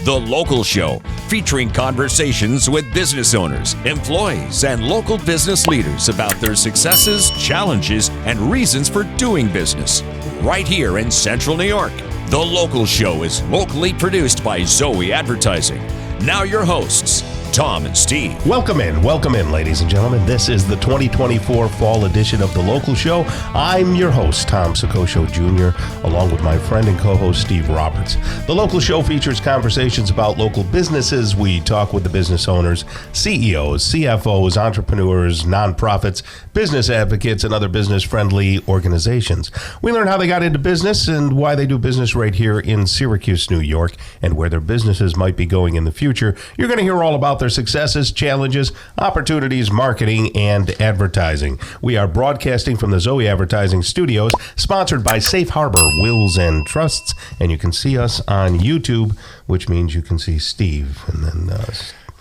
The Local Show, featuring conversations with business owners, employees, and local business leaders about their successes, challenges, and reasons for doing business. Right here in Central New York. The Local Show is locally produced by Zoe Advertising. Now your hosts, Tom and Steve. Welcome in, ladies and gentlemen. This is the 2024 fall edition of The Local Show. I'm your host, Tom Soccocio Jr., along with my friend and co-host, Steve Roberts. The Local Show features conversations about local businesses. We talk with the business owners, CEOs, CFOs, entrepreneurs, nonprofits, business advocates, and other business-friendly organizations. We learn how they got into business and why they do business right here in Syracuse, New York, and where their businesses might be going in the future. You're going to hear all about their successes, challenges, opportunities, marketing, and advertising. We are broadcasting from the Zoe Advertising Studios, sponsored by Safe Harbor Wills and Trusts, and you can see us on YouTube, which means you can see Steve, and then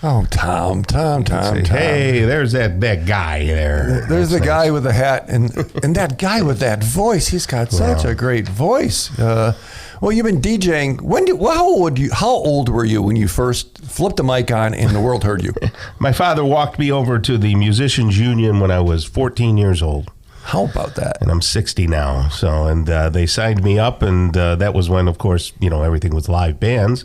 Oh, Tom. Hey, there's that guy there. There's the guy with the hat, and that guy with that voice. He's got such a great voice. Well, you've been DJing. How old were you when you first flipped the mic on and the world heard you? My father walked me over to the Musicians Union when I was 14 years old. How about that? And I'm 60 now. And they signed me up, and that was when, of course, everything was live bands.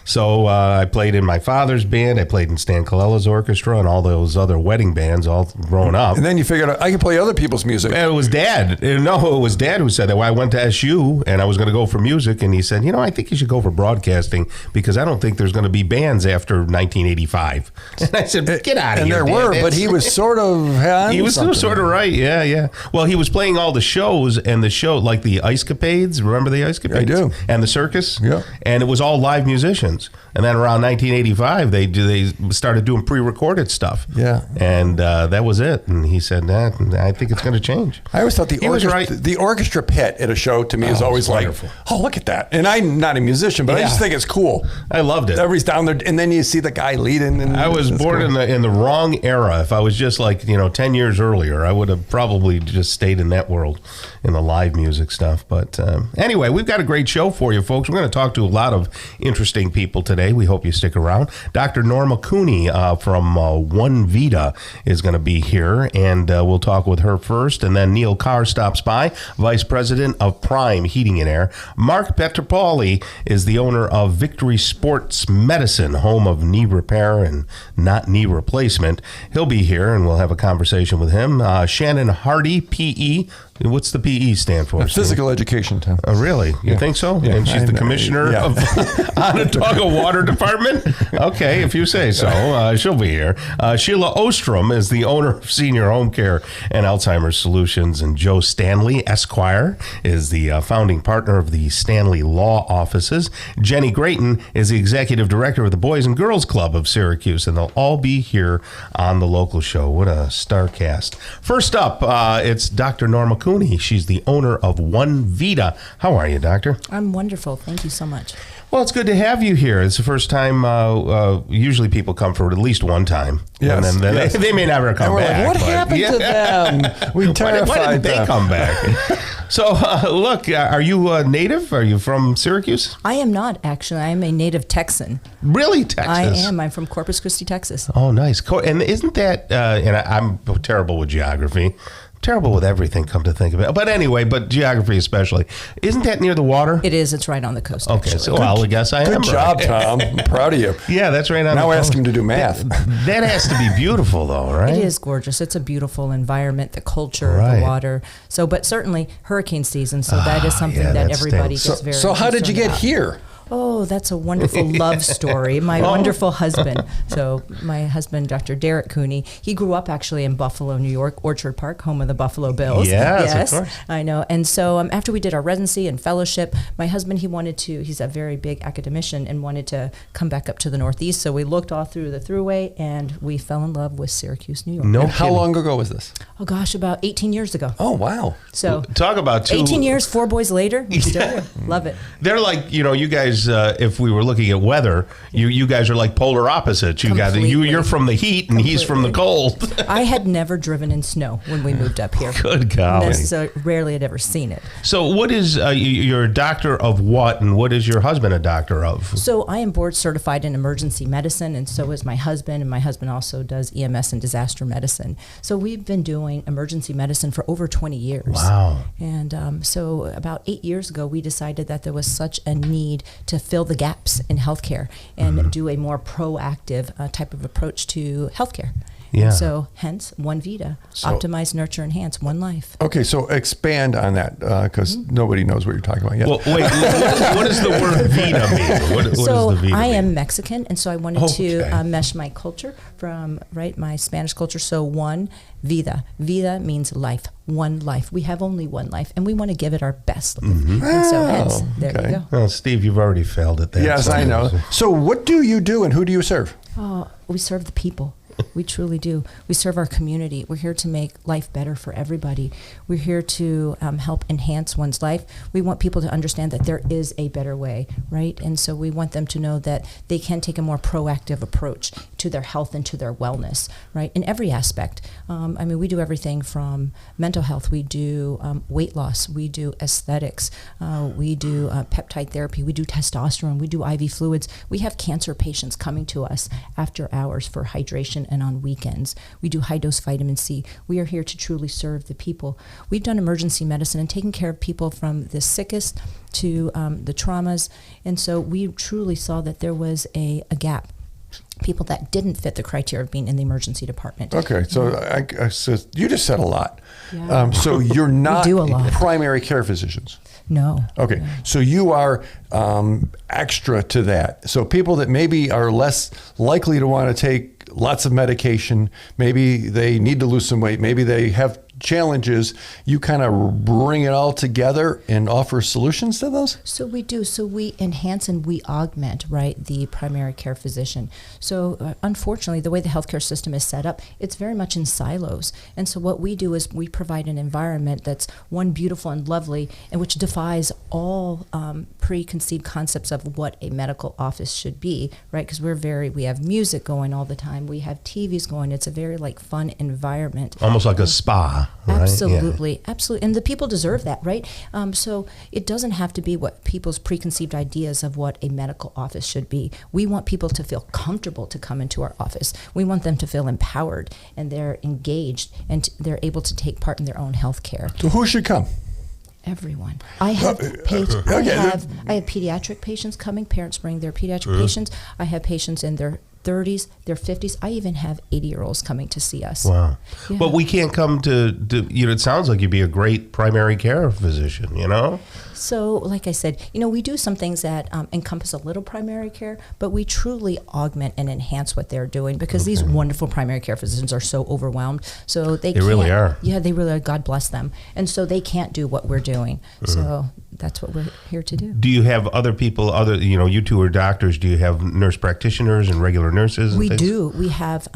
So I played in my father's band. I played in Stan Colella's orchestra and all those other wedding bands all grown up. And then you figured out, I can play other people's music. And it was Dad. No, it was Dad who said that. Well, I went to SU and I was going to go for music. And he said, I think you should go for broadcasting because I don't think there's going to be bands after 1985. And I said, get out of here, And there Dad. were, but he was sort of He was sort of right. Yeah. Well, he was playing all the shows and the show, like the Ice Capades. Remember the Ice Capades? I do. And the circus? Yeah. And it was all live musicians. And then around 1985, they started doing pre-recorded stuff. Yeah. And that was it. And he said, I think it's going to change. I always thought the orchestra pit at a show to me is always like, oh, look at that. And I'm not a musician, but I just think it's cool. I loved it. Everybody's down there, and then you see the guy leading. And I was born in the wrong era. If I was just 10 years earlier, I would have probably just stayed in that world, in the live music stuff. But anyway, we've got a great show for you, folks. We're going to talk to a lot of interesting people today. We hope you stick around. Dr. Norma Cooney from Vida is going to be here, and we'll talk with her first. And then Neil Carr stops by, Vice President of Prime Heating and Air. Mark Petropoli is the owner of Victory Sports Medicine, home of knee repair and not knee replacement. He'll be here, and we'll have a conversation with him. Shannon Hardy, PE. What's the PE stand for? Physical education, Tom. Really? You think so? Yeah, and she's the commissioner of Onondaga Water Department? Okay, if you say so. She'll be here. Sheila Ostrom is the owner of Senior Home Care and Alzheimer's Solutions. And Joe Stanley, Esquire, is the founding partner of the Stanley Law Offices. Jenny Grayton is the executive director of the Boys and Girls Club of Syracuse. And they'll all be here on The Local Show. What a star cast. First up, it's Dr. Norma Cooney. She's the owner of Vida. How are you, Doctor? I'm wonderful. Thank you so much. Well, it's good to have you here. It's the first time. Usually people come for at least one time. Yes. And then they may never come back. What happened to them? We terrified Why didn't they come back? So, look, are you native? Are you from Syracuse? I am not, actually. I am a native Texan. Really, Texas? I am. I'm from Corpus Christi, Texas. Oh, nice. And isn't that, and I'm terrible with geography. Terrible with everything, come to think of it. But anyway, geography especially. Isn't that near the water? It is. It's right on the coast. Okay, actually. so I guess I am. Good job, right. Tom. I'm proud of you. Yeah, that's right on now the ask coast. him to do math. That has to be beautiful, though, right? It is gorgeous. It's a beautiful environment, the culture, the water. So, but certainly hurricane season. So that is something that everybody gets very. So how did you get here? Oh, that's a wonderful love story. My wonderful husband. So my husband, Dr. Derek Cooney, he grew up actually in Buffalo, New York, Orchard Park, home of the Buffalo Bills. Yes, of course. I know. And so after we did our residency and fellowship, my husband, he's a very big academician and wanted to come back up to the Northeast. So we looked all through the Thruway and we fell in love with Syracuse, New York. No, how long ago was this? Oh gosh, about 18 years ago. Oh, wow. So talk about 18 years, 4 boys later, we still love it. They're like, you guys guys, if we were looking at weather, you guys are like polar opposites. You're from the heat and he's from the cold. I had never driven in snow when we moved up here. Good golly. So rarely had ever seen it. So what is, you're a doctor of what, and what is your husband a doctor of? So I am board certified in emergency medicine, and so is my husband, and my husband also does EMS and disaster medicine. So we've been doing emergency medicine for over 20 years. Wow. And so about 8 years ago, we decided that there was such a need to fill the gaps in healthcare and do a more proactive type of approach to healthcare. Yeah. And so hence One Vida, optimize, nurture, enhance, one life. Okay, so expand on that because nobody knows what you're talking about yet. Well, wait, what does the word Vida mean? What So does the Vida I mean? am Mexican, and so I wanted to mesh my culture from my Spanish culture. So one Vida. Vida means life, one life. We have only one life, and we want to give it our best. And so hence, there you go. Well, Steve, you've already failed at that. Yes, I know. So what do you do and who do you serve? We serve the people. We truly do. We serve our community. We're here to make life better for everybody. We're here to help enhance one's life. We want people to understand that there is a better way, right? And so we want them to know that they can take a more proactive approach to their health and to their wellness, right? In every aspect. We do everything from mental health. We do weight loss. We do aesthetics. We do peptide therapy. We do testosterone. We do IV fluids. We have cancer patients coming to us after hours for hydration and on weekends. We do high-dose vitamin C. We are here to truly serve the people. We've done emergency medicine and taken care of people from the sickest to the traumas. And so we truly saw that there was a gap. People that didn't fit the criteria of being in the emergency department. Okay, so so you just said a lot. Yeah. So you're not do a lot. primary care physicians. No. Okay, so you are extra to that. So people that maybe are less likely to want to take lots of medication, maybe they need to lose some weight, maybe they have challenges, you kind of bring it all together and offer solutions to those? So we do. So we enhance and we augment, right, the primary care physician. So unfortunately, the way the healthcare system is set up, it's very much in silos. And so what we do is we provide an environment that's one, beautiful and lovely, and which defies all preconceived concepts of what a medical office should be, right? Because we have music going all the time. We have TVs going. It's a very fun environment. Almost like a spa. Right? Absolutely, absolutely. And the people deserve that, right? So it doesn't have to be what people's preconceived ideas of what a medical office should be. We want people to feel comfortable to come into our office. We want them to feel empowered and they're engaged and they're able to take part in their own health care. So who should come? Everyone. I have pediatric patients coming. Parents bring their pediatric patients. I have patients in their 30s, their 50s. I even have 80-year-olds coming to see us. Wow. Yeah. But we can't come to it sounds like you'd be a great primary care physician, So, like I said, we do some things that encompass a little primary care, but we truly augment and enhance what they're doing because these wonderful primary care physicians are so overwhelmed. So they really are. Yeah, they really are. God bless them. And so they can't do what we're doing. So that's what we're here to do. Do you have other people, you two are doctors, do you have nurse practitioners and regular nurses? We do. We have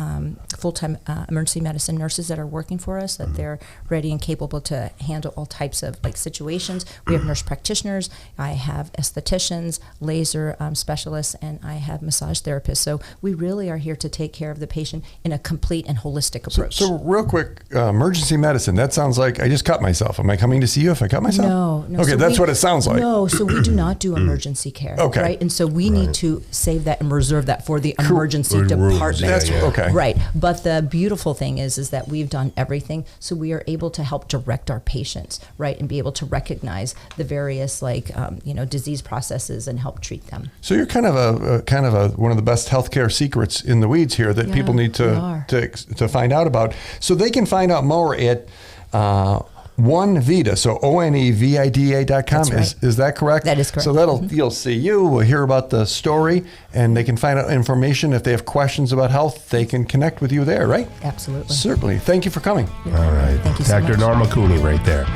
full-time emergency medicine nurses that are working for us, that they're ready and capable to handle all types of situations. We have nurse practitioners. I have estheticians, laser specialists, and I have massage therapists. So we really are here to take care of the patient in a complete and holistic approach. So real quick, emergency medicine, that sounds like I just cut myself. Am I coming to see you if I cut myself? No. Okay, So that's what it sounds like. No, so we do not do emergency care. Okay. Right? And so we need to save that and reserve that for the emergency department. That's okay. Right. But the beautiful thing is that we've done everything. So we are able to help direct our patients, right, and be able to recognize the various disease processes and help treat them. So you're kind of a one of the best healthcare secrets in the weeds here that people need to find out about. So they can find out more at One Vida, so ONEVIDA.com. That's right. Is that correct? That is correct. So you'll see you, we'll hear about the story, and they can find out information. If they have questions about health, they can connect with you there, right? Absolutely. Certainly. Thank you for coming. All right. Thank you so Dr. much. Norma Cooney right there.